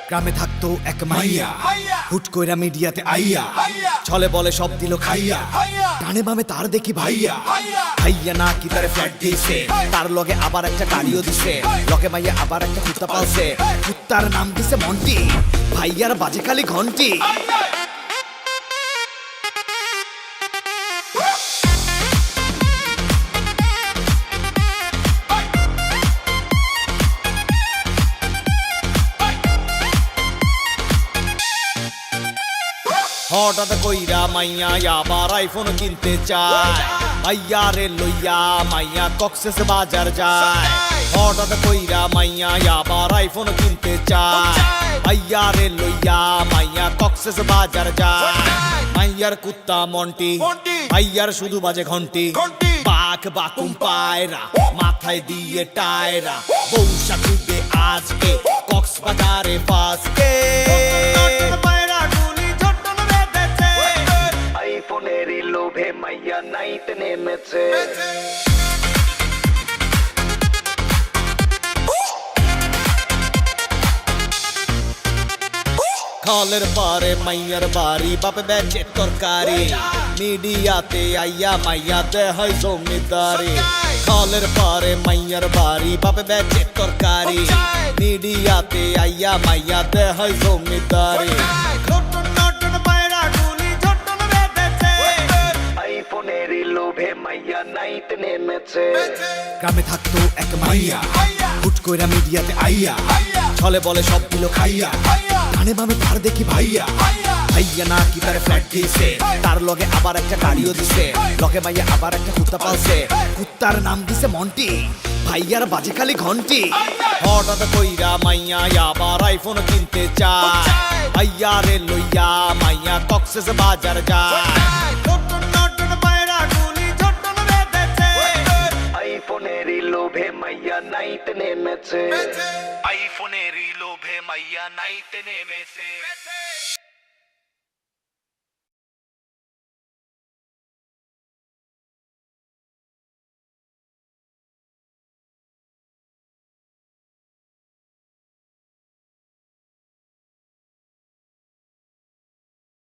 গ্রামে থাকতো এক মাইয়া, হুট কইরা মিডিয়াতে আইয়া, চলে বলে সব দিল খাইয়া, ডানে বামে তার দেখি ভাইয়া, ভাইয়া না কি তারে ফ্ল্যাট দিয়েছে, তার লগে আবার একটা গাড়িও দিছে, লগে মাইয়া আবার একটা কুত্তা পালছে, কুত্তার নাম দিছে মন্টি, ভাইয়ার বাজে খালি ঘন্টি। হঠাৎ কইরা মাইয়া আবার আইফোন কিনতে চায়, ভাইয়া রে লইয়া মাইয়া কক্সেস বাজার যায়। হঠাৎ কইরা মাইয়া আবার আইফোন কিনতে চায়, ভাইয়া রে লইয়া মাইয়া কক্সেস বাজার যায়। মাইয়ার কুত্তা মন্টি, ভাইয়ার শুধু বাজে ঘন্টি, বাঘ বাকুম পায়রা মাথায় দিয়ে টায়রা, বৌসা খুঁজবে আজকে কক্সবাজারে ফাঁসকে। আইফোনেরই লোভে মাইয়া নাইতে নেমেছে। খালের পারে মাইয়ার বাড়ি, বাপে বেচে তরকারি, মিডিয়াতে আইয়া মাইয়া দেয় জমিদারি। খালের পারে মাইয়ার বাড়ি, বাপে বেচে তরকারি, মিডিয়াতে আইয়া মাইয়া দেয় জমিদারি। আইফোনেরই লোভে মাইয়া নাইতে নেমেছে। গ্রামে থাকতো এক মাইয়া, হুট কইরা মিডিয়াতে আইয়া, চলে বলে সব দিল খাইয়া, ডানে বামে তার দেখি ভাইয়া, ভাইয়া না কি তারে ফ্ল্যাট দিয়েছে, তার লগে আবার একটা গাড়িও দিছে, লগে মাইয়া আবার একটা কুত্তা পালছে, কুত্তার নাম দিছে মন্টি, ভাইয়ার বাজে খালি ঘন্টি। হঠাৎ কইরা মাইয়া আবার আইফোন কিনতে চায়, ভাইয়া রে লইয়া মাইয়া কক্সেস বাজার যায়। আইফোনেরই লোভে মাইয়া নাইতে নেমেছে। আইফোনেরই লোভে মাইয়া নাইতে নেমেছে।